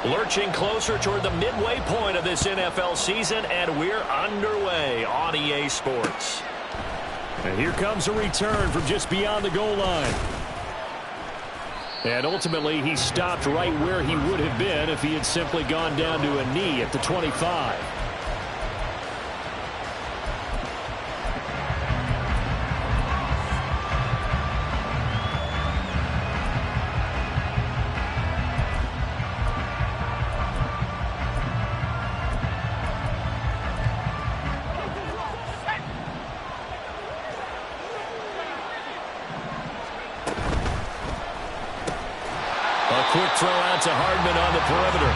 Lurching closer toward the midway point of this NFL season, and we're underway on EA Sports. And here comes a return from just beyond the goal line. And ultimately, he stopped right where he would have been if he had simply gone down to a knee at the 25. Quick throw out to Hardman on the perimeter.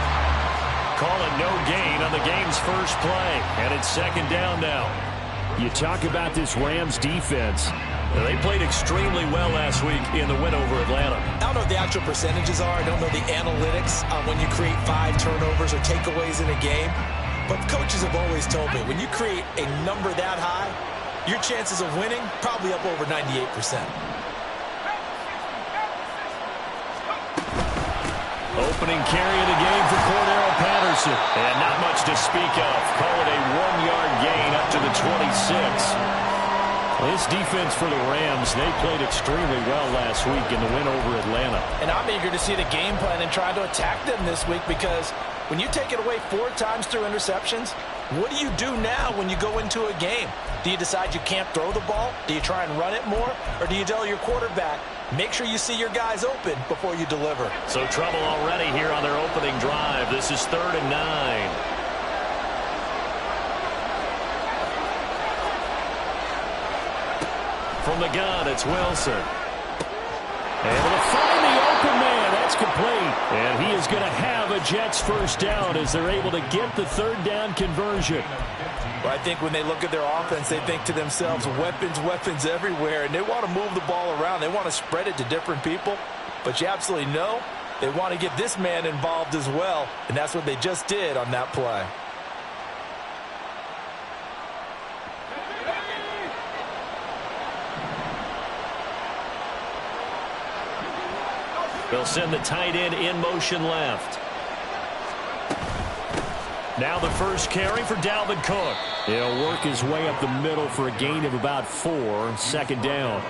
Call it no gain on the game's first play, and it's second down now. You talk about this Rams defense. They played extremely well last week in the win over Atlanta. I don't know what the actual percentages are. I don't know the analytics on when you create 5 turnovers or takeaways in a game. But coaches have always told me, when you create a number that high, your chances of winning probably up over 98%. Opening carry of the game for Cordero Patterson. And not much to speak of. Call it a 1-yard gain up to the 26. This defense for the Rams, they played extremely well last week in the win over Atlanta. And I'm eager to see the game plan and try to attack them this week, because when you take it away 4 times through interceptions, what do you do now when you go into a game? Do you decide you can't throw the ball? Do you try and run it more? Or do you tell your quarterback, make sure you see your guys open before you deliver? So trouble already here on their opening drive. This is 3rd and 9. From the gun, it's Wilson. Able to find the open man. That's complete. And he is going to have a Jets first down as they're able to get the 3rd down conversion. Well, I think when they look at their offense, they think to themselves, weapons, weapons everywhere. And they want to move the ball around. They want to spread it to different people. But you absolutely know they want to get this man involved as well. And that's what they just did on that play. They'll send the tight end in motion left. Now the first carry for Dalvin Cook. He'll work his way up the middle for a gain of about 4. 2nd down.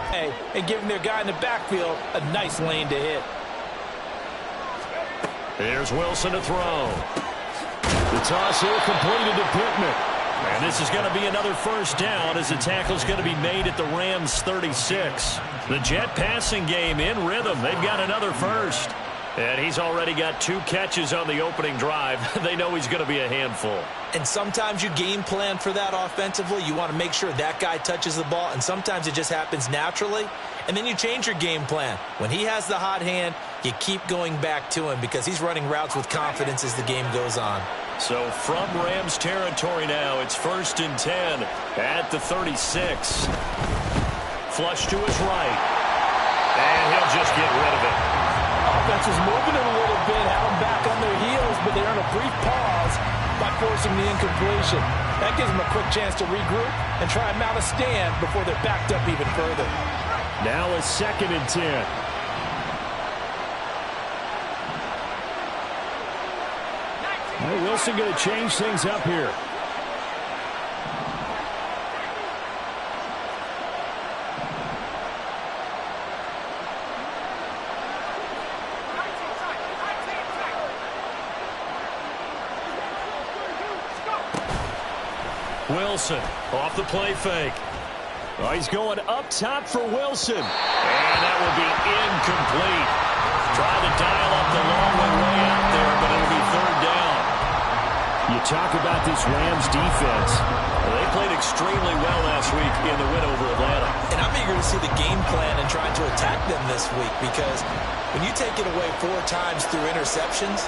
Hey, and giving their guy in the backfield a nice lane to hit. Here's Wilson to throw. The toss here completed to Pittman. And this is going to be another first down as the tackle's going to be made at the Rams' 36. The Jet passing game in rhythm. They've got another first. And he's already got 2 catches on the opening drive. They know he's going to be a handful. And sometimes you game plan for that offensively. You want to make sure that guy touches the ball, and sometimes it just happens naturally. And then you change your game plan. When he has the hot hand, you keep going back to him because he's running routes with confidence as the game goes on. So from Rams territory now, it's 1st and 10 at the 36. Flush to his right. And he'll just get rid of it. Offense was moving it a little bit, had them back on their heels, but they're in a brief pause by forcing the incompletion. That gives them a quick chance to regroup and try and mount a stand before they're backed up even further. Now a 2nd and 10. Well, Wilson going to change things up here. Wilson off the play fake. Oh, he's going up top for Wilson. And that will be incomplete. Tried to dial up the long way out there, but it'll be 3rd down. You talk about this Rams defense. They played extremely well last week in the win over Atlanta. And I'm eager to see the game plan and trying to attack them this week, because when you take it away 4 times through interceptions,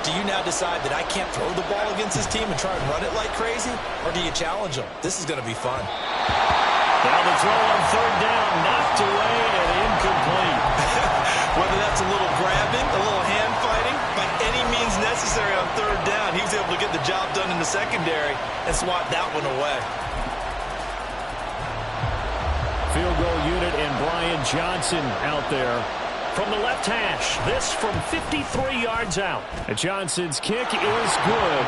do you now decide that I can't throw the ball against this team and try and run it like crazy? Or do you challenge them? This is going to be fun. Now the throw on 3rd down, knocked away and incomplete. Whether that's a little grabbing, a little hand fighting, by any means necessary on 3rd down, he was able to get the job done in the secondary and swat that one away. Field goal unit and Brian Johnson out there from the left hash. This from 53 yards out. And Johnson's kick is good.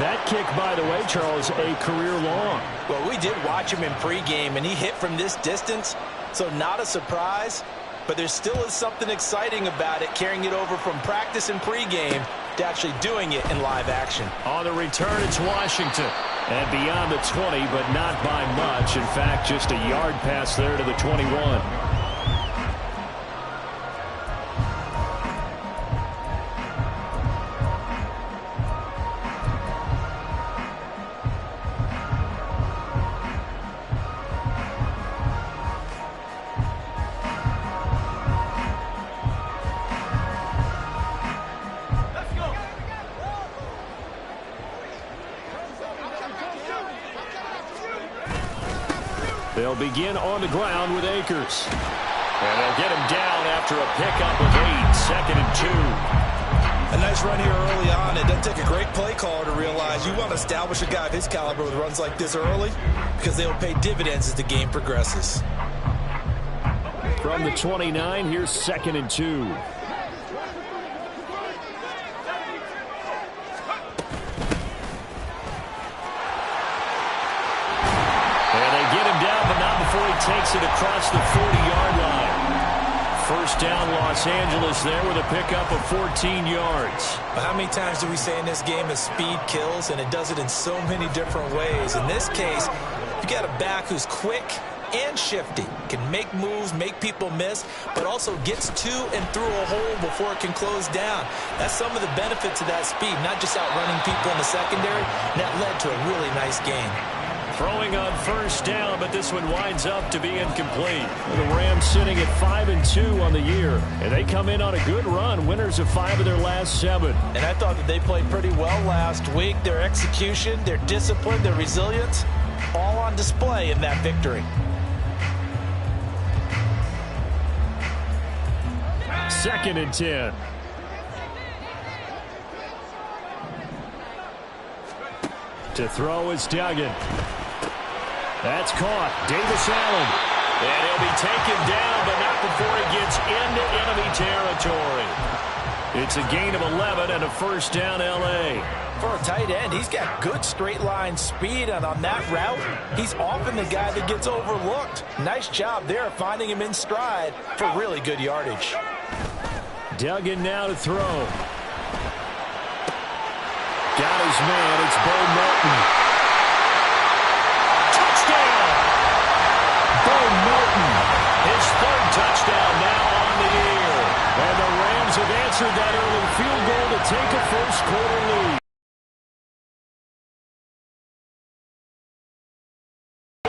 That kick, by the way, Charles, a career long. Well, we did watch him in pregame, and he hit from this distance, so not a surprise. But there still is something exciting about it, carrying it over from practice and pregame to actually doing it in live action. On the return, it's Washington. And beyond the 20, but not by much. In fact, just a yard pass there to the 21. They'll begin on the ground with Akers. And they'll get him down after a pickup of 8, 2nd and 2. A nice run here early on. It doesn't take a great play caller to realize you want to establish a guy of his caliber with runs like this early because they'll pay dividends as the game progresses. From the 29, here's 2nd and 2. Before he takes it across the 40-yard line. First down, Los Angeles there with a pickup of 14 yards. But how many times do we say in this game that speed kills, and it does it in so many different ways? In this case, you got a back who's quick and shifty, can make moves, make people miss, but also gets to and through a hole before it can close down. That's some of the benefits of that speed, not just outrunning people in the secondary. And that led to a really nice game. Throwing on first down, but this one winds up to be incomplete. The Rams sitting at 5-2 on the year, and they come in on a good run, winners of 5 of their last 7. And I thought that they played pretty well last week. Their execution, their discipline, their resilience, all on display in that victory. Second and 10. To throw is Duggan. That's caught. Davis Allen. And he'll be taken down, but not before he gets into enemy territory. It's a gain of 11 and a first down, L.A. For a tight end, he's got good straight line speed, and on that route, he's often the guy that gets overlooked. Nice job there finding him in stride for really good yardage. Duggan now to throw. Got his man. It's Bo Melton. Touchdown! Bo Melton. His 3rd touchdown now on the year. And the Rams have answered that early field goal to take a first-quarter lead.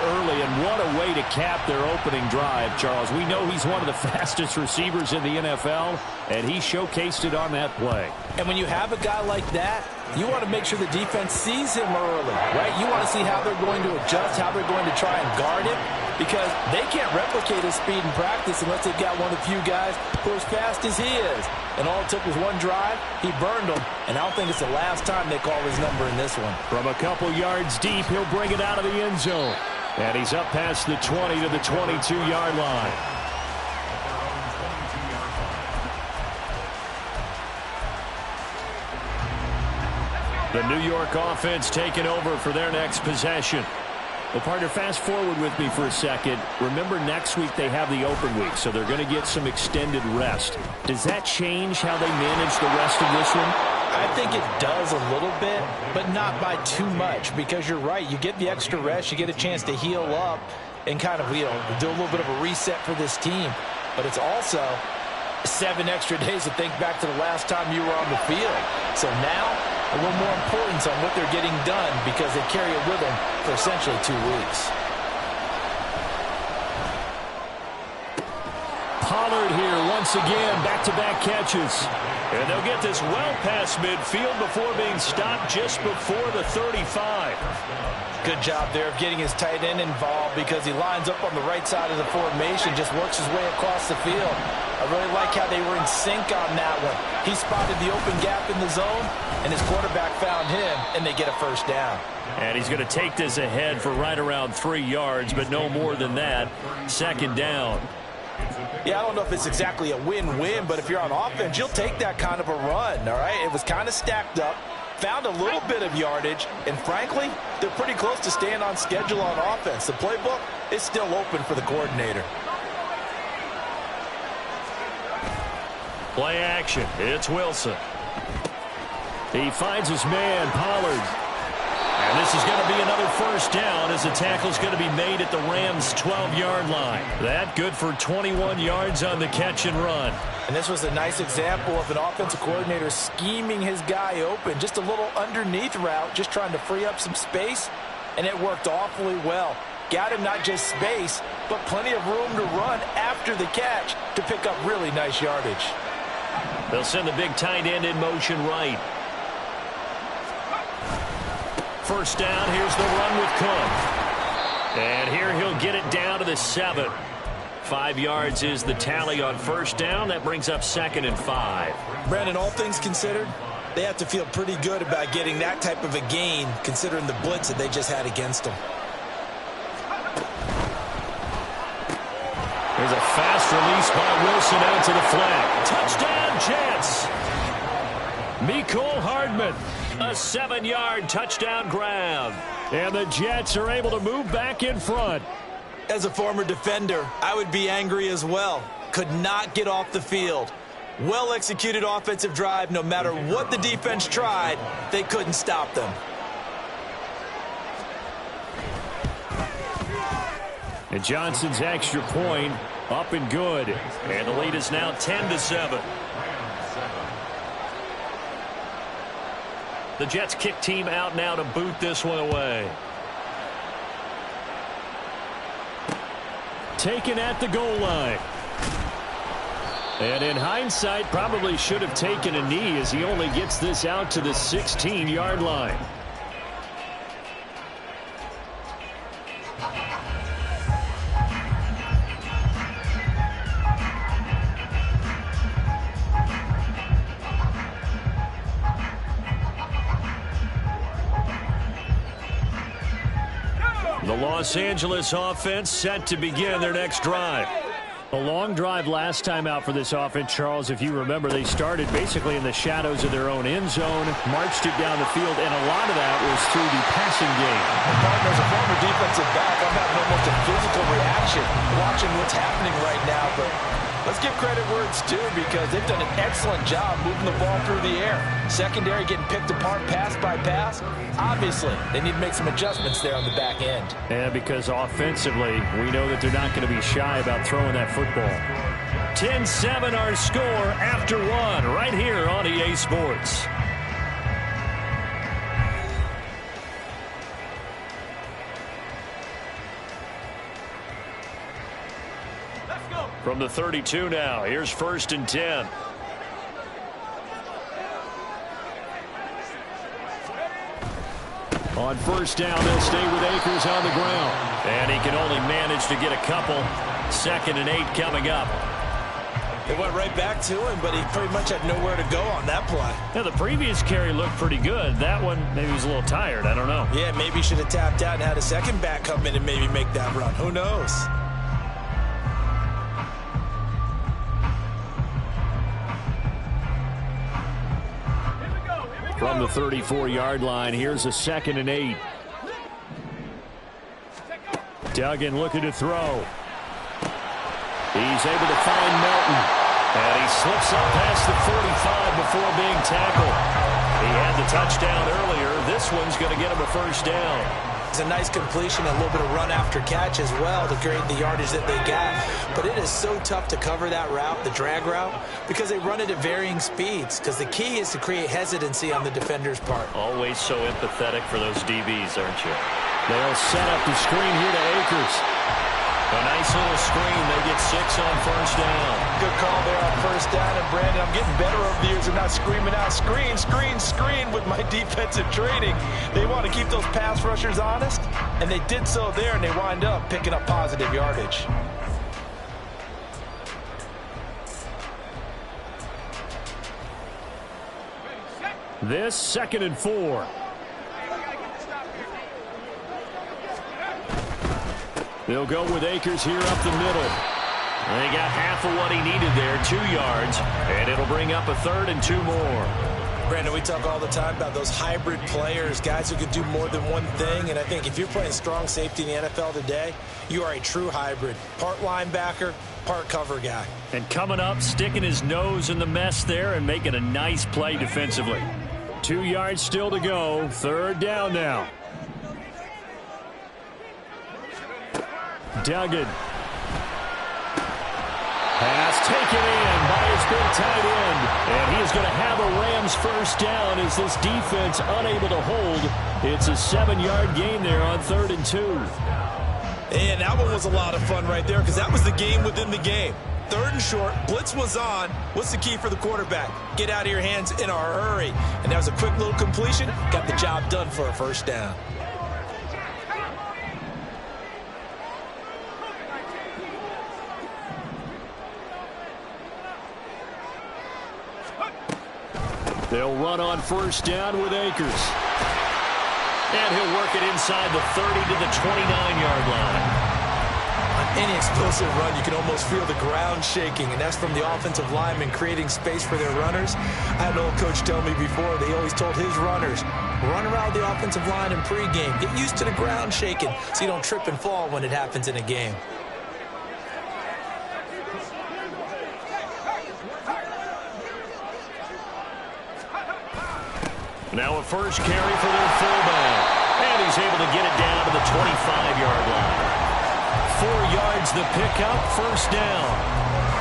Early, and what a way to cap their opening drive, Charles. We know he's one of the fastest receivers in the NFL, and he showcased it on that play. And when you have a guy like that, you want to make sure the defense sees him early, right? You want to see how they're going to adjust, how they're going to try and guard him, because they can't replicate his speed in practice unless they've got one of the few guys who are as fast as he is. And all it took was one drive. He burned them, and I don't think it's the last time they call his number in this one. From a couple yards deep, he'll bring it out of the end zone. And he's up past the 20 to the 22-yard line. The New York offense taking over for their next possession. Well, partner, fast forward with me for a second. Remember, next week they have the open week, so they're going to get some extended rest. Does that change how they manage the rest of this one? I think it does a little bit, but not by too much, because you're right. You get the extra rest. You get a chance to heal up and kind of, do a little bit of a reset for this team. But it's also 7 extra days to think back to the last time you were on the field. So now, a little more importance on what they're getting done because they carry it with them for essentially 2 weeks. Pollard here once again, back-to-back catches. And they'll get this well past midfield before being stopped just before the 35. Good job there of getting his tight end involved because he lines up on the right side of the formation, just works his way across the field. I really like how they were in sync on that one. He spotted the open gap in the zone, and his quarterback found him, and they get a first down. And he's going to take this ahead for right around 3 yards, but no more than that. Second down. Yeah, I don't know if it's exactly a win-win, but if you're on offense, you'll take that kind of a run, all right? It was kind of stacked up, found a little bit of yardage, and frankly, they're pretty close to staying on schedule on offense. The playbook is still open for the coordinator. Play action. It's Wilson. He finds his man, Pollard. And this is going to be another first down as the tackle's going to be made at the Rams' 12-yard line. That good for 21 yards on the catch and run. And this was a nice example of an offensive coordinator scheming his guy open. Just a little underneath route, just trying to free up some space, and it worked awfully well. Got him not just space, but plenty of room to run after the catch to pick up really nice yardage. They'll send the big tight end in motion right. First down, here's the run with Cook. And here he'll get it down to the 7. 5 yards is the tally on first down. That brings up 2nd and 5. Brandon, all things considered, they have to feel pretty good about getting that type of a gain considering the blitz that they just had against them. There's a fast release by Wilson out to the flat. Touchdown, Jets. Mecole Hardman. A 7-yard touchdown grab. And the Jets are able to move back in front. As a former defender, I would be angry as well. Could not get off the field. Well-executed offensive drive. No matter what the defense tried, they couldn't stop them. And Johnson's extra point up and good. And the lead is now 10-7. The Jets kick team out now to boot this one away. Taken at the goal line. And in hindsight, probably should have taken a knee as he only gets this out to the 16-yard line. The Los Angeles offense set to begin their next drive. A long drive last time out for this offense, Charles. If you remember, they started basically in the shadows of their own end zone, marched it down the field, and a lot of that was through the passing game. Partner, as a former defensive back, I'm having almost a physical reaction watching what's happening right now, but let's give credit where it's due because they've done an excellent job moving the ball through the air. Secondary getting picked apart pass by pass. Obviously, they need to make some adjustments there on the back end. And because offensively, we know that they're not going to be shy about throwing that football. 10-7 our score after one right here on EA Sports. From the 32 now, here's 1st and 10. On first down, they'll stay with Akers on the ground. And he can only manage to get a couple. 2nd and 8 coming up. They went right back to him, but he pretty much had nowhere to go on that play. Yeah, the previous carry looked pretty good. That one, maybe he was a little tired. I don't know. Yeah, maybe he should have tapped out and had a second back come in and maybe make that run. Who knows? From the 34-yard line, here's a 2nd and 8. Duggan looking to throw. He's able to find Melton. And he slips up past the 45 before being tackled. He had the touchdown earlier. This one's going to get him a first down. It's a nice completion, a little bit of run after catch as well to create the yardage that they got. But it is so tough to cover that route, the drag route, because they run it at varying speeds. Because the key is to create hesitancy on the defender's part. Always so empathetic for those DBs, aren't you? They'll set up the screen here to Akers. A nice little screen. They get 6 on first down. Good call there on first down. And, Brandon, I'm getting better over the years of not screaming out, screen, screen, screen with my defensive training. They want to keep those pass rushers honest, and they did so there, and they wind up picking up positive yardage. This 2nd and 4. They'll go with Akers here up the middle. They got half of what he needed there, 2 yards, and it'll bring up a 3rd and 2 more. Brandon, we talk all the time about those hybrid players, guys who can do more than one thing, and I think if you're playing strong safety in the NFL today, you are a true hybrid. Part linebacker, part cover guy. And coming up, sticking his nose in the mess there and making a nice play defensively. 2 yards still to go, 3rd down now. Duggan. Pass taken in by his big tight end. And he is going to have a Rams first down as this defense unable to hold. It's a 7-yard gain there on 3rd and 2. And that one was a lot of fun right there because that was the game within the game. 3rd and short, blitz was on. What's the key for the quarterback? Get out of your hands in a hurry. And that was a quick little completion. Got the job done for a first down. They'll run on first down with Akers. And he'll work it inside the 30 to the 29-yard line. On any explosive run, you can almost feel the ground shaking, and that's from the offensive linemen creating space for their runners. I had an old coach tell me before, they always told his runners, run around the offensive line in pregame. Get used to the ground shaking so you don't trip and fall when it happens in a game. Now a first carry for their fullback. And he's able to get it down to the 25-yard line. 4 yards the pickup, first down.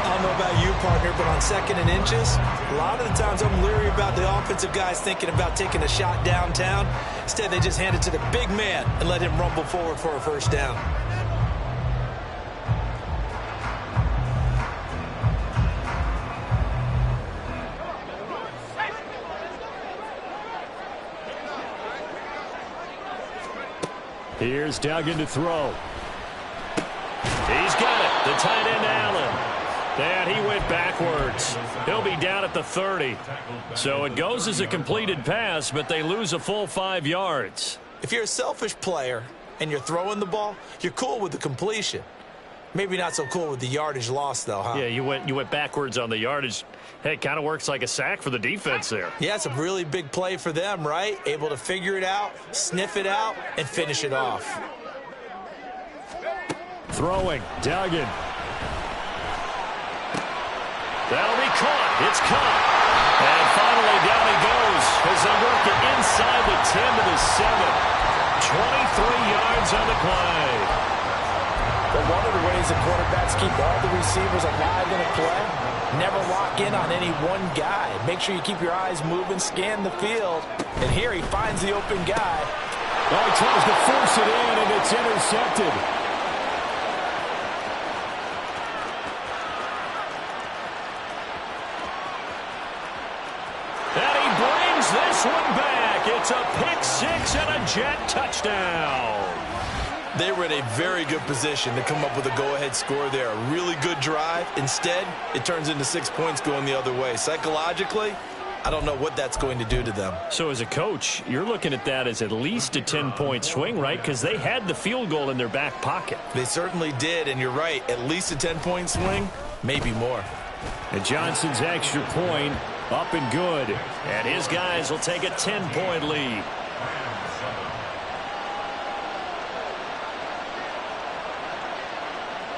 I don't know about you, partner, but on 2nd and inches, a lot of the times I'm leery about the offensive guys thinking about taking a shot downtown. Instead, they just hand it to the big man and let him rumble forward for a first down. Here's Duggan to throw. He's got it. The tight end, Allen. And he went backwards. He'll be down at the 30. So it goes as a completed pass, but they lose a full 5 yards. If you're a selfish player and you're throwing the ball, you're cool with the completion. Maybe not so cool with the yardage loss, though, huh? Yeah, you went backwards on the yardage. Hey, it kind of works like a sack for the defense there. Yeah, it's a really big play for them, right? Able to figure it out, sniff it out, and finish it off. Throwing, Duggan. That'll be caught. It's caught. And finally down he goes as they work it inside the 10 to the 7. 23 yards on the play. But one of the ways the quarterbacks keep all the receivers alive in a play, never lock in on any one guy. Make sure you keep your eyes moving, scan the field. And here he finds the open guy. Oh, he tries to force it in, and it's intercepted. And he brings this one back. It's a pick six and a Jet touchdown. They were in a very good position to come up with a go-ahead score there. A really good drive. Instead, it turns into 6 points going the other way. Psychologically, I don't know what that's going to do to them. So as a coach, you're looking at that as at least a 10-point swing, right? Because they had the field goal in their back pocket. They certainly did, and you're right. At least a 10-point swing, maybe more. And Johnson's extra point up and good. And his guys will take a 10-point lead.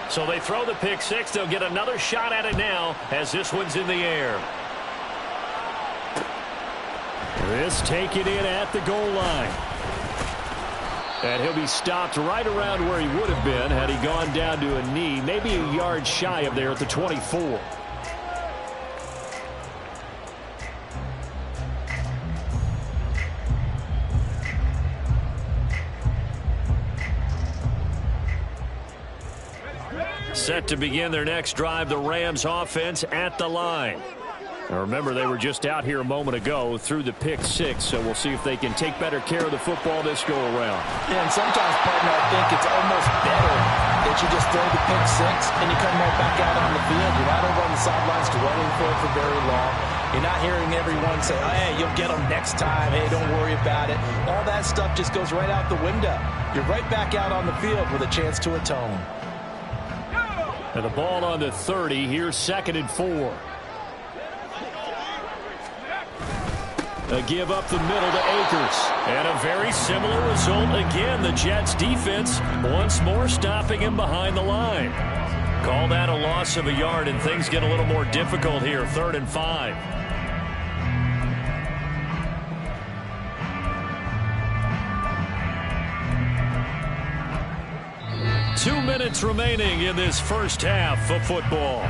So they throw the pick six. They'll get another shot at it now as this one's in the air. This taken in at the goal line. And he'll be stopped right around where he would have been had he gone down to a knee, maybe a yard shy of there at the 24. Set to begin their next drive, the Rams offense at the line. Now remember, they were just out here a moment ago through the pick six, so we'll see if they can take better care of the football this go around. Yeah, and sometimes, partner, I think it's almost better that you just throw the pick six and you come right back out on the field. You're not over on the sidelines dwelling for it for very long. You're not hearing everyone say, oh, hey, you'll get them next time. Hey, don't worry about it. All that stuff just goes right out the window. You're right back out on the field with a chance to atone. And the ball on the 30. Here's 2nd and 4. A give up the middle to Akers. And a very similar result again. The Jets defense once more stopping him behind the line. Call that a loss of a yard, and things get a little more difficult here. 3rd and 5. Two minutes remaining in this first half of football.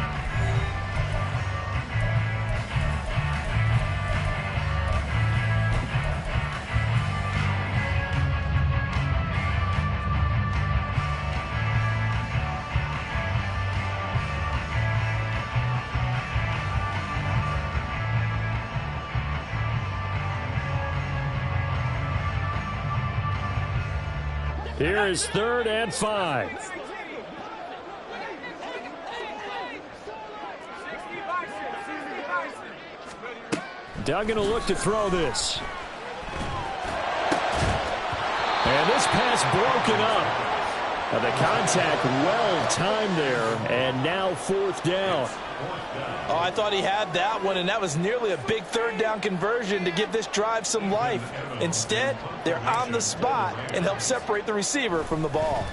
Here is 3rd and 5. Duggan will look to throw this. And this pass broken up. And the contact well timed there. And now 4th down. Oh, I thought he had that one, and that was nearly a big 3rd down conversion to give this drive some life. Instead, they're on the spot and help separate the receiver from the ball.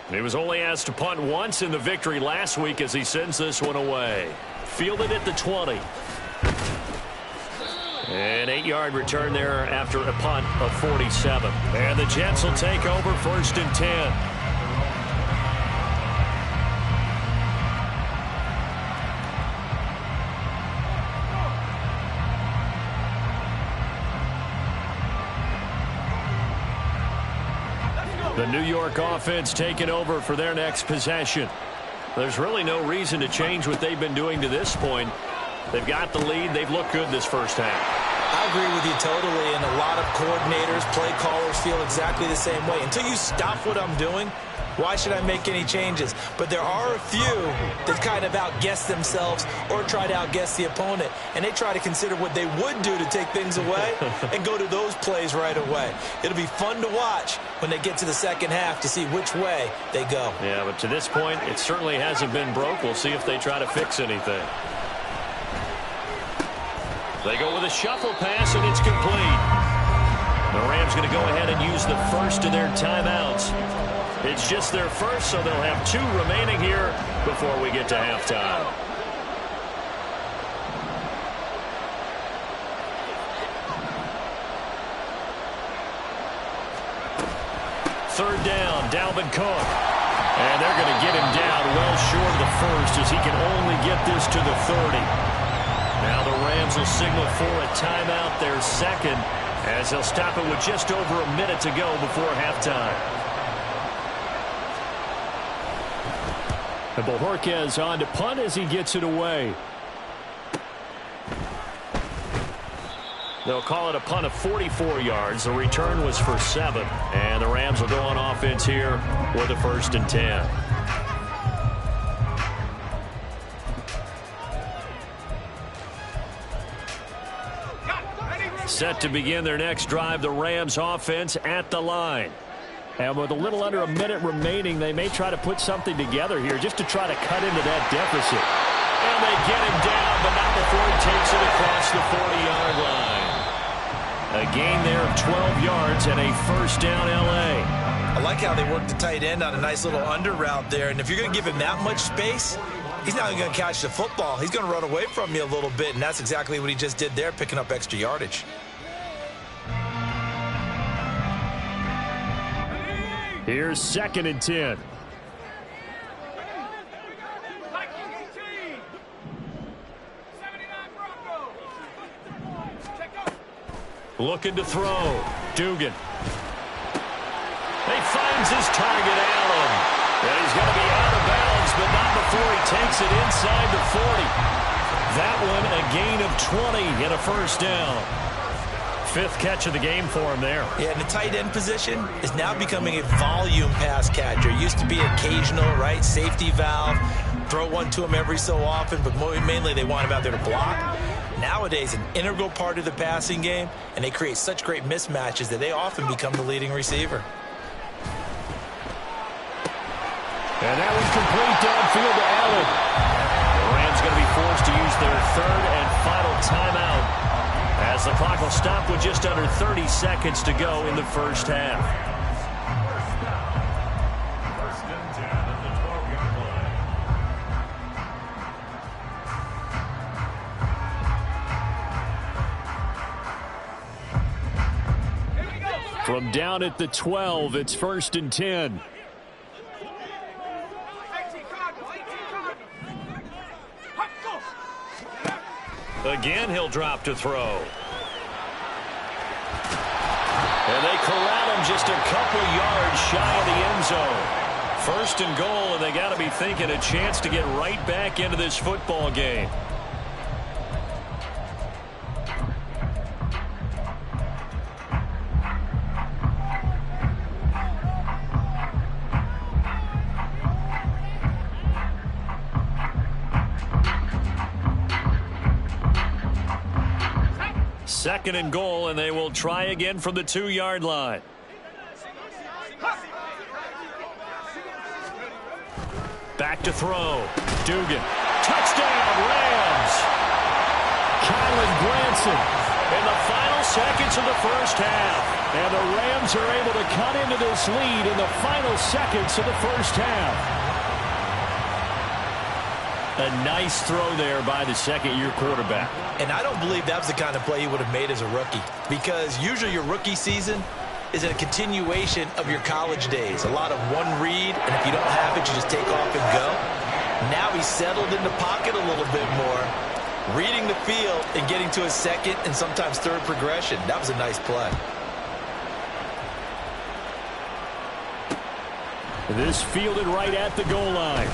He was only asked to punt once in the victory last week as he sends this one away. Fielded at the 20. An 8-yard return there after a punt of 47. And the Jets will take over 1st and 10. The New York offense taking over for their next possession. There's really no reason to change what they've been doing to this point. They've got the lead. They've looked good this first half. I agree with you totally, and a lot of coordinators, play callers feel exactly the same way. Until you stop what I'm doing, why should I make any changes? But there are a few that kind of outguess themselves or try to outguess the opponent, and they try to consider what they would do to take things away and go to those plays right away. It'll be fun to watch when they get to the second half to see which way they go. Yeah, but to this point, it certainly hasn't been broke. We'll see if they try to fix anything. They go with a shuffle pass, and it's complete. The Rams going to go ahead and use the first of their timeouts. It's just their first, so they'll have 2 remaining here before we get to halftime. Third down, Dalvin Cook. And they're going to get him down well short of the first as he can only get this to the 30. Now the Rams will signal for a timeout, their second, as they'll stop it with just over a minute to go before halftime. And Bojorquez on to punt as he gets it away. They'll call it a punt of 44 yards. The return was for 7. And the Rams will go on offense here with a 1st and 10. Set to begin their next drive, the Rams offense at the line. And with a little under a minute remaining, they may try to put something together here just to try to cut into that deficit. And they get him down, but not before he takes it across the 40-yard line. A gain there of 12 yards and a 1st down L.A. I like how they work the tight end on a nice little under route there. And if you're going to give him that much space, he's not even going to catch the football. He's going to run away from you a little bit, and that's exactly what he just did there, picking up extra yardage. Here's 2nd and 10. Looking to throw. Dugan. He finds his target, Allen. And he's going to be out of bounds, but not before he takes it inside the 40. That one a gain of 20 and a 1st down. 5th catch of the game for him there. Yeah, and the tight end position is now becoming a volume pass catcher. It used to be occasional, right? Safety valve. Throw one to him every so often, but mainly they want him out there to block. Nowadays, an integral part of the passing game, and they create such great mismatches that they often become the leading receiver. And that one complete downfield to Allen. The Rams going to be forced to use their third and final timeout as the clock will stop with just under 30 seconds to go in the first half. From down at the 12, it's 1st and 10. Again, he'll drop to throw. And they corral him just a couple yards shy of the end zone. 1st and goal, and they got to be thinking a chance to get right back into this football game. Second and goal, and they will try again from the 2-yard line. Back to throw. Dugan. Touchdown, Rams! Kylen Granson. In the final seconds of the first half. And the Rams are able to cut into this lead in the final seconds of the first half. A nice throw there by the second-year quarterback. And I don't believe that was the kind of play he would have made as a rookie, because usually your rookie season is a continuation of your college days. A lot of one read, and if you don't have it, you just take off and go. Now he's settled in the pocket a little bit more, reading the field and getting to a second and sometimes third progression. That was a nice play. This fielded right at the goal line.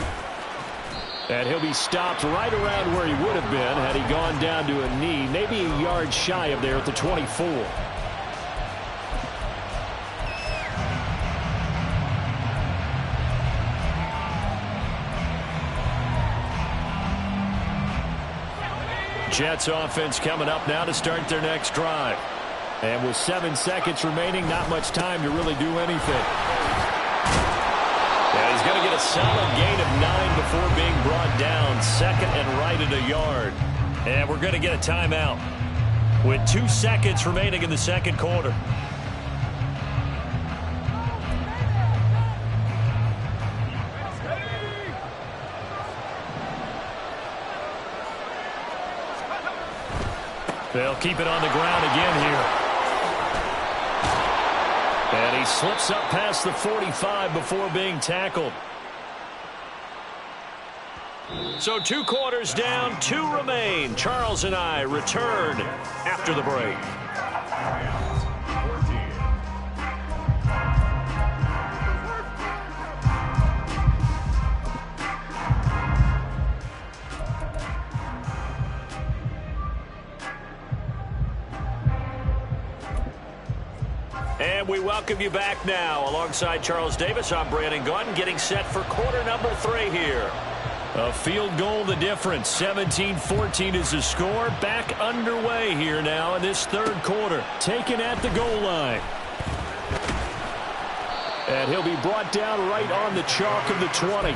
And he'll be stopped right around where he would have been had he gone down to a knee, maybe a yard shy of there at the 24. Jets offense coming up now to start their next drive. And with 7 seconds remaining, not much time to really do anything. Yeah, he's going to get a solid gain of 9 before being brought down. Second and right at a yard. And we're going to get a timeout with 2 seconds remaining in the second quarter. They'll keep it on the ground again here. And he slips up past the 45 before being tackled. So 2 quarters down, 2 remain. Charles and I return after the break. And we welcome you back now. Alongside Charles Davis, I'm Brandon Gaudin, getting set for quarter number 3 here. A field goal the difference. 17-14 is the score. Back underway here now in this third quarter. Taken at the goal line. And he'll be brought down right on the chalk of the 20.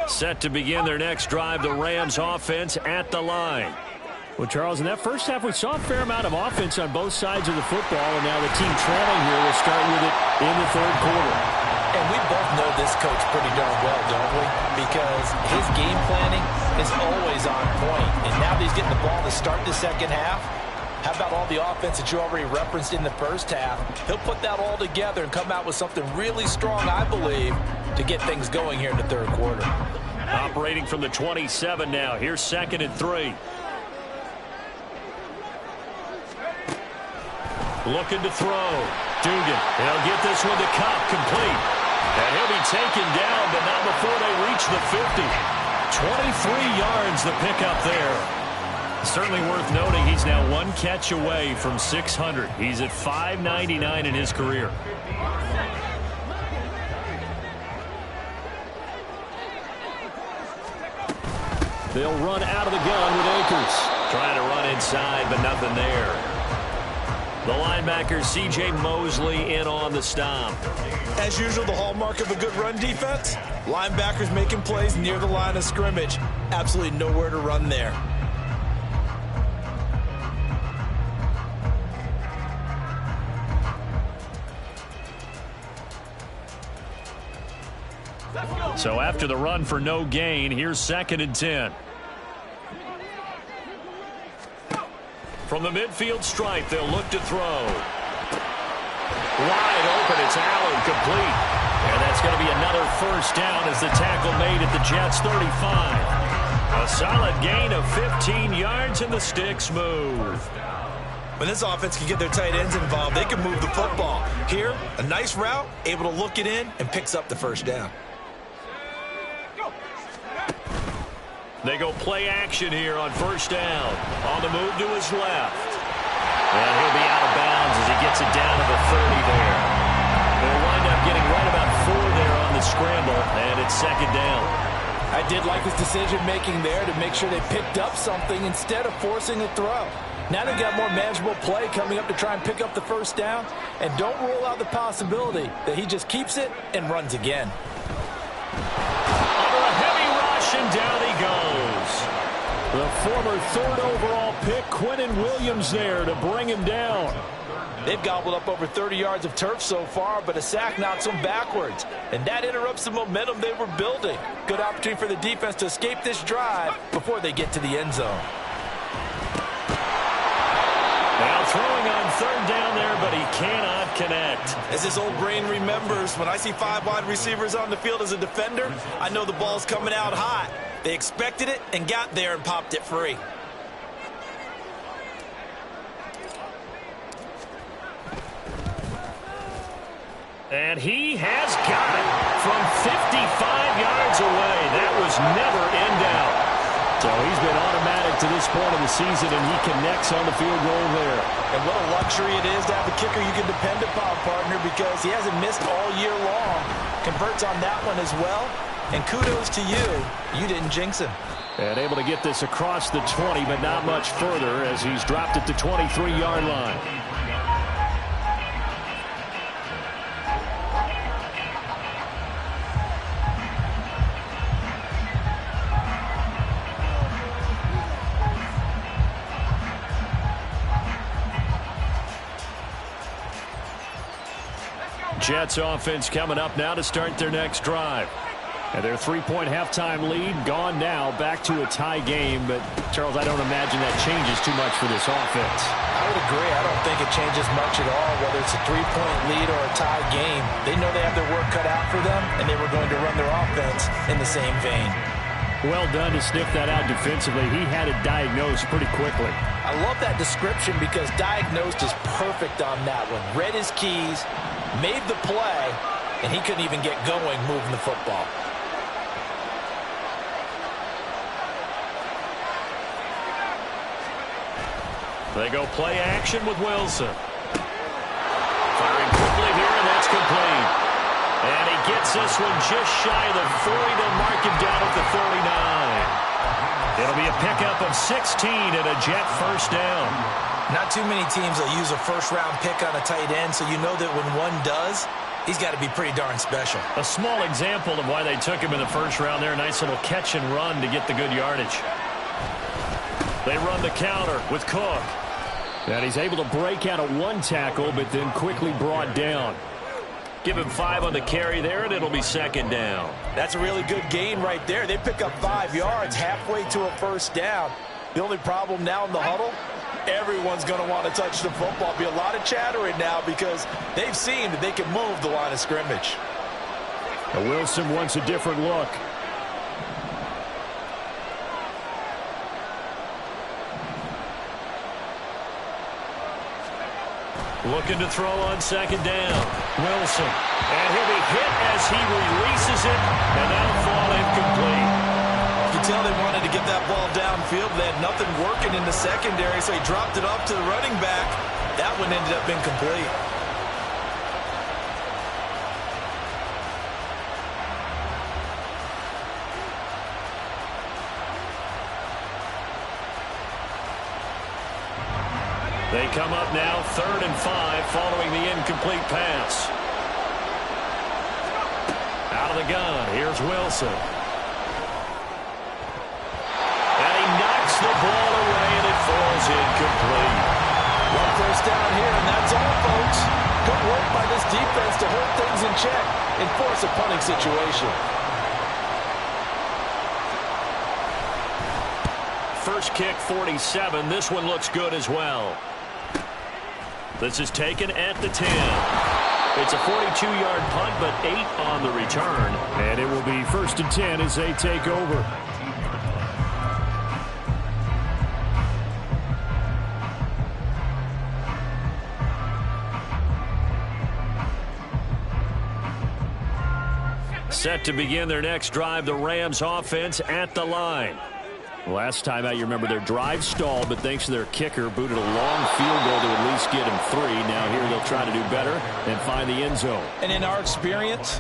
Set to begin their next drive, the Rams offense at the line. Well, Charles, in that first half, we saw a fair amount of offense on both sides of the football, and now the team trailing here will start with it in the third quarter. And we both know this coach pretty darn well, don't we? Because his game planning is always on point. And now that he's getting the ball to start the second half, how about all the offense that you already referenced in the first half? He'll put that all together and come out with something really strong, I believe, to get things going here in the third quarter. Operating from the 27 now. Here's 2nd and 3. Looking to throw. Dugan. He'll get this one to Cobb, complete. And he'll be taken down, but not before they reach the 50. 23 yards the pickup there. Certainly worth noting he's now 1 catch away from 600. He's at 599 in his career. They'll run out of the gun with Akers. Trying to run inside, but nothing there. The linebacker, C.J. Mosley, in on the stop. As usual, the hallmark of a good run defense, linebackers making plays near the line of scrimmage. Absolutely nowhere to run there. So after the run for no gain, here's 2nd and 10. From the midfield stripe, they'll look to throw. Wide open, it's Allen, complete. And that's going to be another first down as the tackle made at the Jets' 35. A solid gain of 15 yards, and the sticks move. When this offense can get their tight ends involved, they can move the football. Here, a nice route, able to look it in, and picks up the first down. They go play action here on first down. On the move to his left. And he'll be out of bounds as he gets it down to the 30 there. They'll wind up getting right about 4 there on the scramble, and it's 2nd down. I did like his decision-making there to make sure they picked up something instead of forcing a throw. Now they've got more manageable play coming up to try and pick up the first down, and don't rule out the possibility that he just keeps it and runs again. Under a heavy rush, and down he goes. The former 3rd overall pick, Quinnen Williams, there to bring him down. They've gobbled up over 30 yards of turf so far, but a sack knocks them backwards, and that interrupts the momentum they were building. Good opportunity for the defense to escape this drive before they get to the end zone. Now throwing on 3rd down there, but he cannot connect. As this old brain remembers, when I see 5 wide receivers on the field as a defender, I know the ball's coming out hot. They expected it and got there and popped it free. And he has got it from 55 yards away. That was never in doubt. So he's been automatic to this point of the season, and he connects on the field goal there. And what a luxury it is to have a kicker you can depend upon, partner, because he hasn't missed all year long. Converts on that one as well. And kudos to you. You didn't jinx him. And able to get this across the 20, but not much further as he's dropped it to 23-yard line. Jets offense coming up now to start their next drive. And their 3-point halftime lead gone now, back to a tie game. But, Charles, I don't imagine that changes too much for this offense. I would agree. I don't think it changes much at all, whether it's a 3-point lead or a tie game. They know they have their work cut out for them, and they were going to run their offense in the same vein. Well done to sniff that out defensively. He had it diagnosed pretty quickly. I love that description because diagnosed is perfect on that one. Read his keys, made the play, and he couldn't even get going moving the football. They go play action with Wilson. Firing quickly here, and that's complete. And he gets this one just shy of the 40. They'll mark him down at the 39. It'll be a pickup of 16 and a Jet first down. Not too many teams will use a first-round pick on a tight end, so you know that when one does, he's got to be pretty darn special. A small example of why they took him in the first round there. A nice little catch and run to get the good yardage. They run the counter with Cook. And he's able to break out of one tackle, but then quickly brought down. Give him 5 on the carry there, and it'll be 2nd down. That's a really good gain right there. They pick up 5 yards halfway to a first down. The only problem now in the huddle, everyone's going to want to touch the football. Be a lot of chattering now because they've seen that they can move the line of scrimmage. And Wilson wants a different look. Looking to throw on 2nd down. Wilson. And he'll be hit as he releases it, and that'll fall incomplete. You can tell they wanted to get that ball downfield. They had nothing working in the secondary, so he dropped it off to the running back. That one ended up incomplete. They come up now 3rd and 5 following the incomplete pass. Out of the gun, here's Wilson. And he knocks the ball away, and it falls incomplete. One first down here, and that's all, folks. Good work by this defense to hold things in check and force a punting situation. First kick, 47. This one looks good as well. This is taken at the 10. It's a 42-yard punt, but 8 on the return. And it will be 1st and 10 as they take over. Set to begin their next drive, the Rams offense at the line. Last time out, you remember their drive stalled, but thanks to their kicker, booted a long field goal to at least get him 3. Now here they'll try to do better and find the end zone. And in our experience,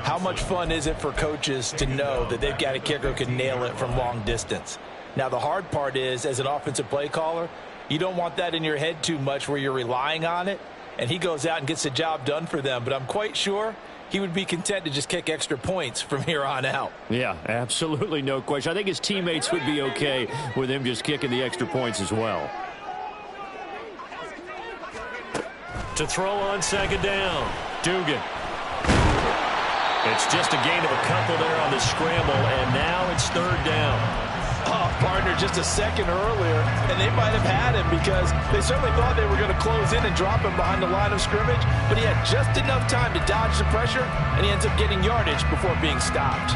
how much fun is it for coaches to know that they've got a kicker who can nail it from long distance? Now, the hard part is, as an offensive play caller, you don't want that in your head too much where you're relying on it, and he goes out and gets the job done for them. But I'm quite sure he would be content to just kick extra points from here on out. Yeah, absolutely, no question. I think his teammates would be okay with him just kicking the extra points as well. To throw on 2nd down, Dugan. It's just a gain of a couple there on the scramble, and now it's 3rd down. Oh, partner, just a second earlier, and they might have had him because they certainly thought they were going to close in and drop him behind the line of scrimmage, but he had just enough time to dodge the pressure, and he ends up getting yardage before being stopped.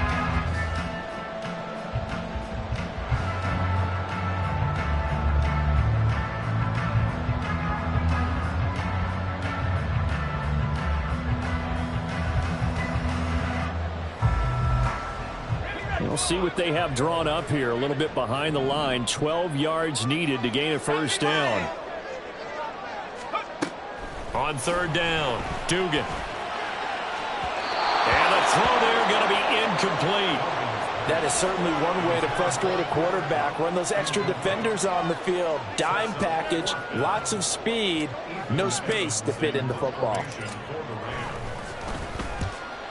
We'll see what they have drawn up here. A little bit behind the line. 12 yards needed to gain a 1st down. On 3rd down, Dugan. And the throw there going to be incomplete. That is certainly one way to frustrate a quarterback. Run those extra defenders on the field. Dime package, lots of speed, no space to fit in the football.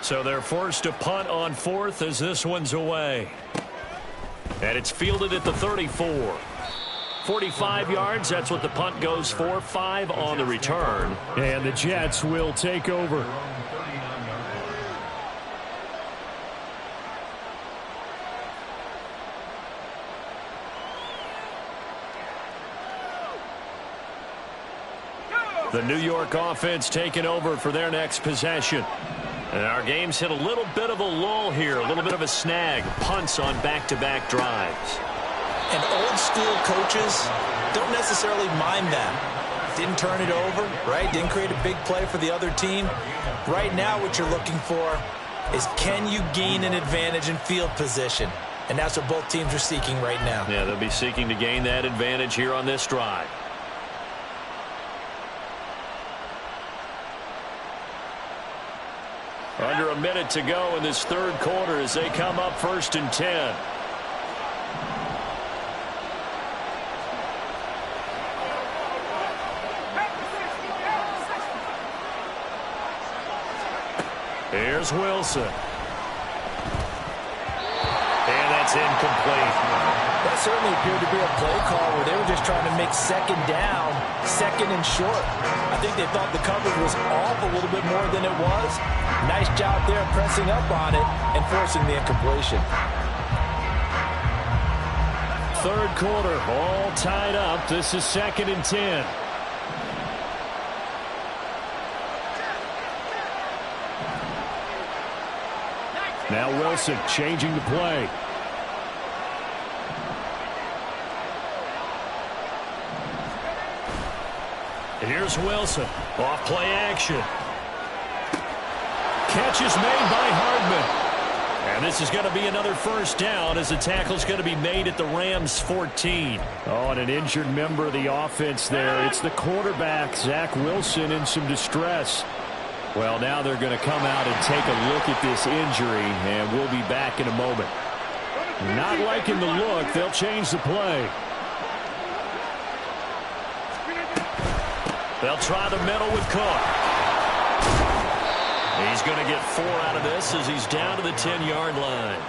So they're forced to punt on 4th as this one's away. And it's fielded at the 34. 45 yards, that's what the punt goes for. 5 on the return. And the Jets will take over. The New York offense taking over for their next possession. And our game's hit a little bit of a lull here, a little bit of a snag. Punts on back-to-back drives. And old school coaches don't necessarily mind that. Didn't turn it over, right? Didn't create a big play for the other team. Right now what you're looking for is, can you gain an advantage in field position? And that's what both teams are seeking right now. Yeah, they'll be seeking to gain that advantage here on this drive. Under a minute to go in this 3rd quarter as they come up 1st and 10. Here's Wilson. And that's incomplete. That certainly appeared to be a play call where they were just trying to make 2nd down, 2nd and short. I think they thought the coverage was off a little bit more than it was. Nice job there pressing up on it and forcing the incompletion. 3rd quarter, all tied up. This is 2nd and 10. Now Wilson changing the play. Here's Wilson. Off play action. Catch is made by Hardman. And this is going to be another 1st down as the tackle's going to be made at the Rams 14. Oh, and an injured member of the offense there. It's the quarterback, Zach Wilson, in some distress. Well, now they're going to come out and take a look at this injury, and we'll be back in a moment. Not liking the look. They'll change the play. They'll try the middle with Cook. He's going to get 4 out of this as he's down to the 10-yard line.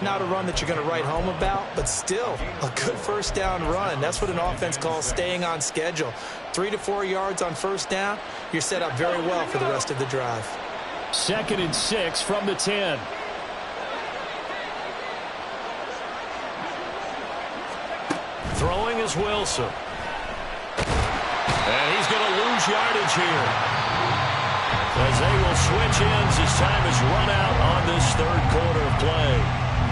Not a run that you're going to write home about, but still a good first down run. That's what an offense calls staying on schedule. 3 to 4 yards on first down, you're set up very well for the rest of the drive. 2nd and 6 from the 10. Throwing is Wilson. And he's going to lose yardage here, as they will switch ends as time is run out on this 3rd quarter of play.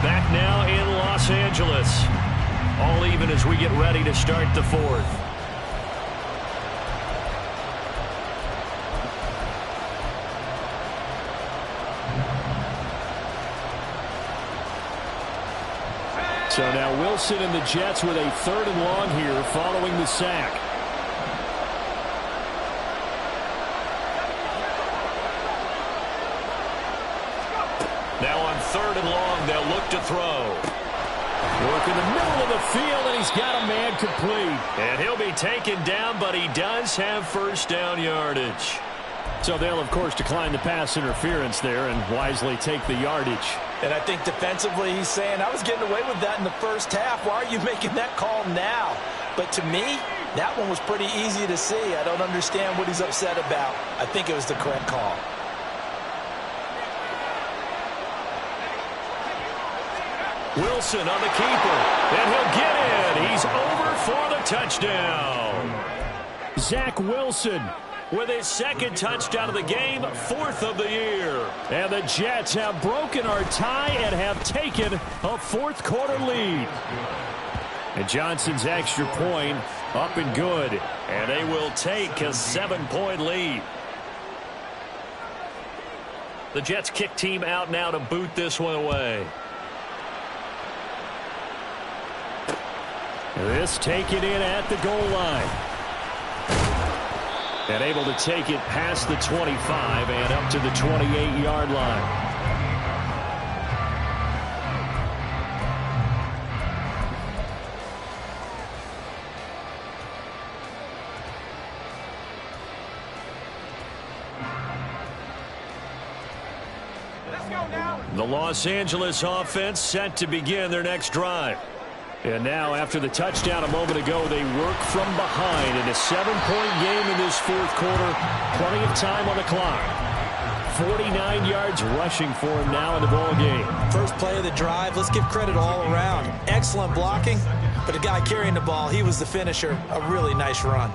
Back now in Los Angeles. All even as we get ready to start the 4th. So now Wilson and the Jets with a 3rd and long here following the sack. Now on 3rd and long, they'll look to throw. Work in the middle of the field, and he's got a man complete. And he'll be taken down, but he does have first down yardage. So they'll, of course, decline the pass interference there and wisely take the yardage. And I think defensively he's saying, I was getting away with that in the first half. Why are you making that call now? But to me, that one was pretty easy to see. I don't understand what he's upset about. I think it was the correct call. Wilson on the keeper, and he'll get in. He's over for the touchdown. Zach Wilson with his 2nd touchdown of the game, 4th of the year. And the Jets have broken our tie and have taken a 4th quarter lead. And Johnson's extra point up and good. And they will take a 7-point lead. The Jets kick team out now to boot this one away. This taken in at the goal line. And able to take it past the 25 and up to the 28-yard line. The Los Angeles offense set to begin their next drive. And now, after the touchdown a moment ago, they work from behind in a 7-point game in this 4th quarter. Plenty of time on the clock. 49 yards rushing for him now in the ball game. First play of the drive, let's give credit all around. Excellent blocking, but the guy carrying the ball, he was the finisher. A really nice run.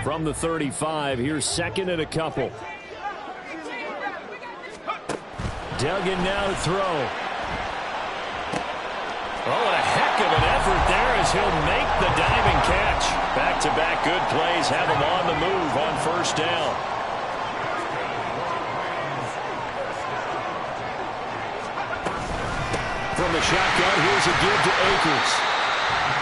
From the 35, here's 2nd and a couple. Duggan now to throw. Oh, what a heck of an effort there as he'll make the diving catch. Back-to-back good plays have him on the move on first down. From the shotgun, here's a give to Akers.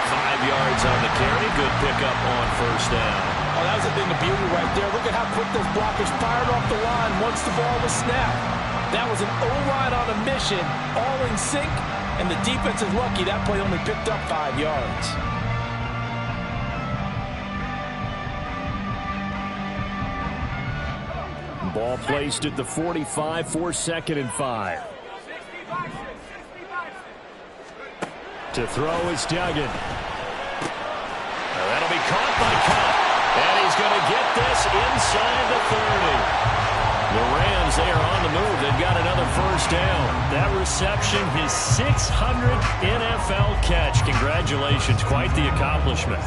5 yards on the carry. Good pickup on first down. Oh, that was a thing of beauty right there. Look at how quick those blockers fired off the line once the ball was snapped. That was an O-line on a mission, all in sync, and the defense is lucky that play only picked up 5 yards. Ball placed at the 45 for 2nd and 5. To throw is Duggan. That'll be caught by Kupp. And he's going to get this inside the 30. The Rams, they are on the move. They've got another first down. That reception, his 600th NFL catch. Congratulations. Quite the accomplishment.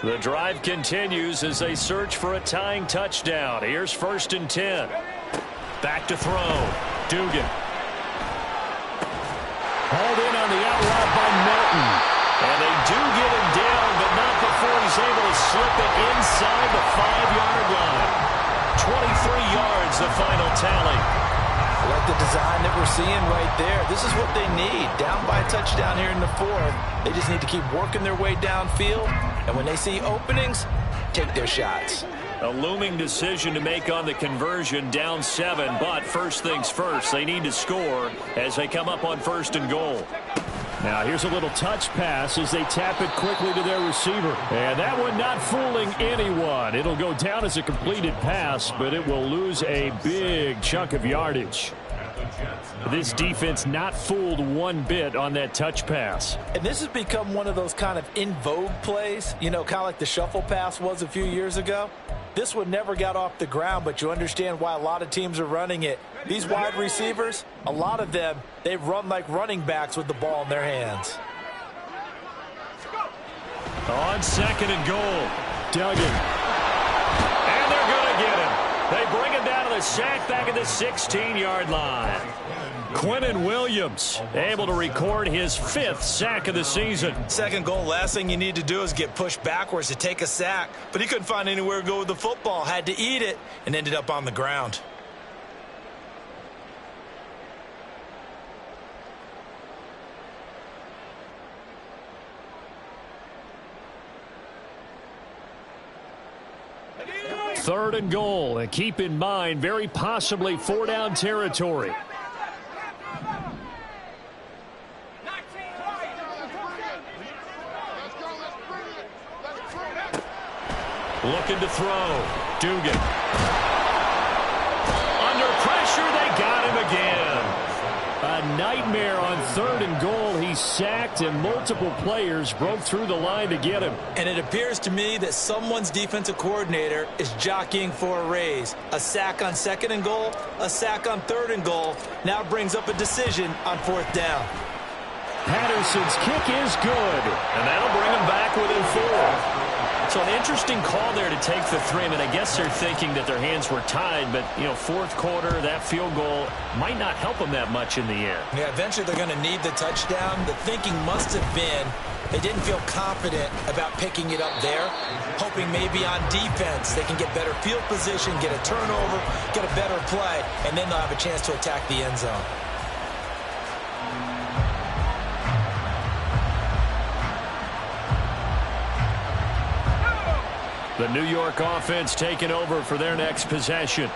The drive continues as they search for a tying touchdown. Here's 1st and 10. Back to throw. Dugan. Hauled in on the out route by Melton. And they do get him down, but not before he's able to slip it inside the 5-yard line. 23 yards, the final tally. I like the design that we're seeing right there. This is what they need. Down by a touchdown here in the fourth. They just need to keep working their way downfield. And when they see openings, take their shots. A looming decision to make on the conversion, down 7. But first things first, they need to score as they come up on 1st and goal. Now here's a little touch pass as they tap it quickly to their receiver. And that one not fooling anyone. It'll go down as a completed pass, but it will lose a big chunk of yardage. This defense not fooled one bit on that touch pass. And this has become one of those kind of in vogue plays, you know, kind of like the shuffle pass was a few years ago. This one never got off the ground, but you understand why a lot of teams are running it. These wide receivers, a lot of them, they run like running backs with the ball in their hands. On 2nd and goal. Duggan. And they're going to get him. They bring him down to the sack back at the 16-yard line. Quinnen Williams able to record his 5th sack of the season. 2nd goal, last thing you need to do is get pushed backwards to take a sack. But he couldn't find anywhere to go with the football, had to eat it, and ended up on the ground. Third and goal, and keep in mind, very possibly 4-down territory. Looking to throw. Dugan. Under pressure, they got him again. A nightmare on 3rd and goal. He sacked, and multiple players broke through the line to get him. And it appears to me that someone's defensive coordinator is jockeying for a raise. A sack on 2nd and goal, a sack on 3rd and goal. Now brings up a decision on 4th down. Patterson's kick is good. And that'll bring him back within 4. So an interesting call there to take the 3. I mean, I guess they're thinking that their hands were tied, but, you know, 4th quarter, that field goal might not help them that much in the end. Yeah, eventually they're going to need the touchdown. The thinking must have been they didn't feel confident about picking it up there, hoping maybe on defense they can get better field position, get a turnover, get a better play, and then they'll have a chance to attack the end zone. The New York offense taking over for their next possession.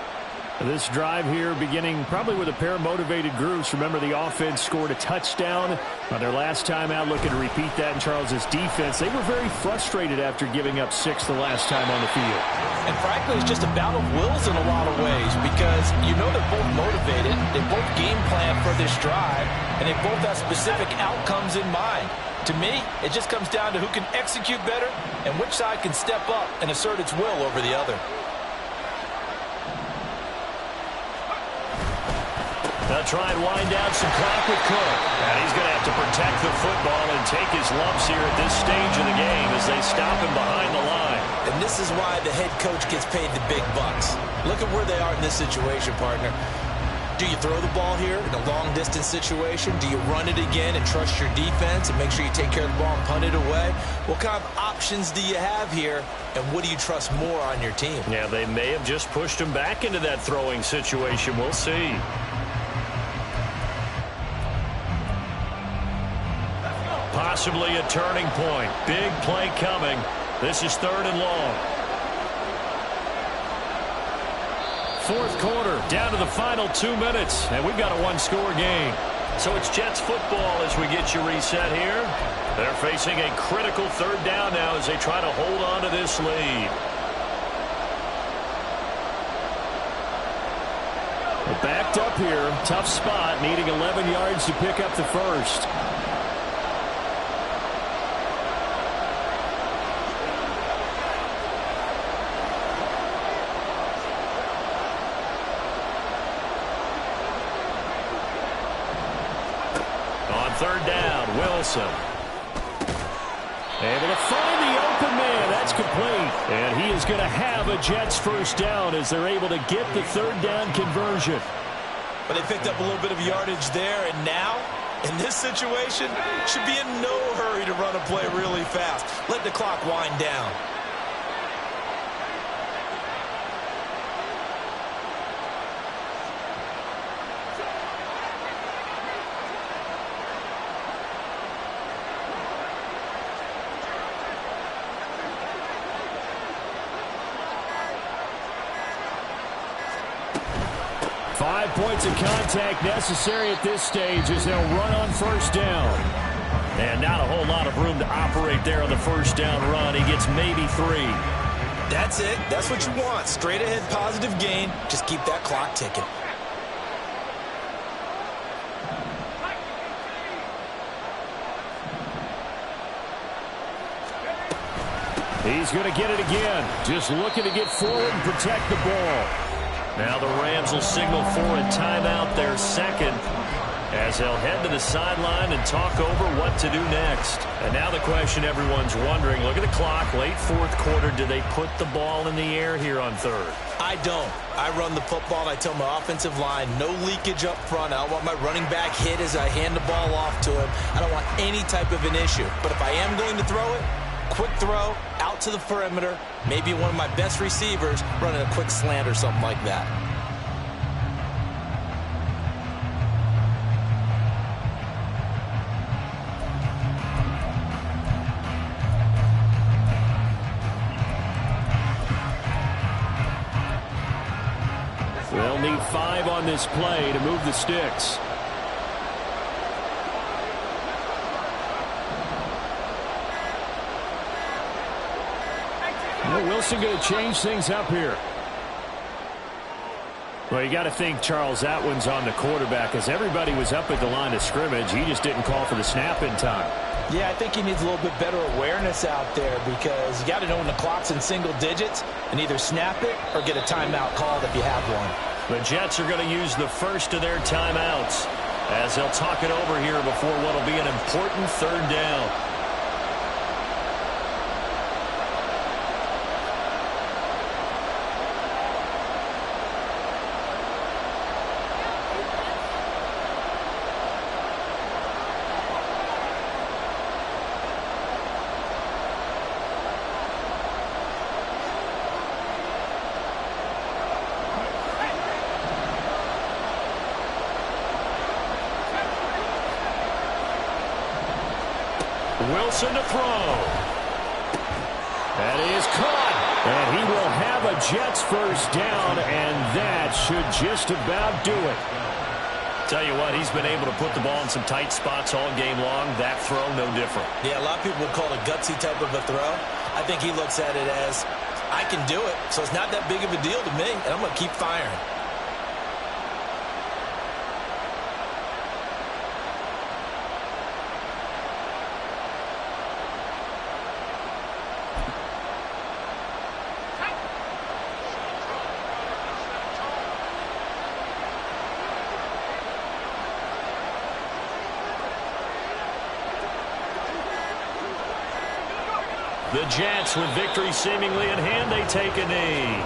This drive here beginning probably with a pair of motivated groups. Remember, the offense scored a touchdown on their last time out, looking to repeat that in Charles's defense. They were very frustrated after giving up 6 the last time on the field. And frankly, it's just a battle of wills in a lot of ways because you know they're both motivated. They both game plan for this drive, and they both have specific outcomes in mind. To me, it just comes down to who can execute better and which side can step up and assert its will over the other. They'll try and wind down some clock with Cook. And he's going to have to protect the football and take his lumps here at this stage of the game as they stop him behind the line. And this is why the head coach gets paid the big bucks. Look at where they are in this situation, partner. Do you throw the ball here in a long-distance situation? Do you run it again and trust your defense and make sure you take care of the ball and punt it away? What kind of options do you have here, and what do you trust more on your team? Yeah, they may have just pushed him back into that throwing situation. We'll see. Possibly a turning point. Big play coming. This is 3rd and long. 4th quarter, down to the final 2 minutes, and we've got a 1-score game. So it's Jets football as we get you reset here. They're facing a critical 3rd down now as they try to hold on to this lead. We're backed up here, tough spot, needing 11 yards to pick up the first. On 3rd down, Wilson. Able to find the open man. That's complete. And he is going to have a Jets 1st down as they're able to get the 3rd down conversion. But they picked up a little bit of yardage there, and now, in this situation, should be in no hurry to run a play really fast. Let the clock wind down. 5 points of contact necessary at this stage as they'll run on first down. And not a whole lot of room to operate there on the first down run. He gets maybe 3. That's it. That's what you want. Straight ahead positive gain. Just keep that clock ticking. He's going to get it again. Just looking to get forward and protect the ball. Now the Rams will signal for a timeout, their second, as they'll head to the sideline and talk over what to do next. And now the question everyone's wondering, look at the clock, late fourth quarter, do they put the ball in the air here on third? I don't. I run the football, and I tell my offensive line, no leakage up front. I don't want my running back hit as I hand the ball off to him. I don't want any type of an issue. But if I am going to throw it, quick throw, out to the perimeter, maybe one of my best receivers running a quick slant or something like that. They'll need 5 on this play to move the sticks. Wilson going to change things up here. Well, you got to think, Charles, that one's on the quarterback as everybody was up at the line of scrimmage. He just didn't call for the snap in time. Yeah, I think he needs a little bit better awareness out there because you got to know when the clock's in single digits and either snap it or get a timeout called if you have one. The Jets are going to use the first of their timeouts as they'll talk it over here before what will be an important third down. Wilson to throw. That is caught. And he will have a Jets first down, and that should just about do it. Tell you what, he's been able to put the ball in some tight spots all game long. That throw, no different. Yeah, a lot of people would call it a gutsy type of a throw. I think he looks at it as, I can do it, so it's not that big of a deal to me, and I'm going to keep firing. The Jets, with victory seemingly in hand, they take a knee.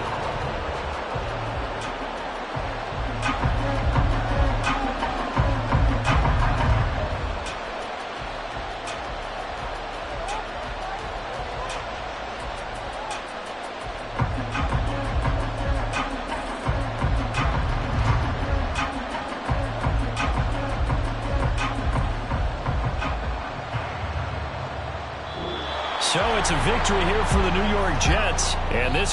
So it's a victory here for the New York Jets, and this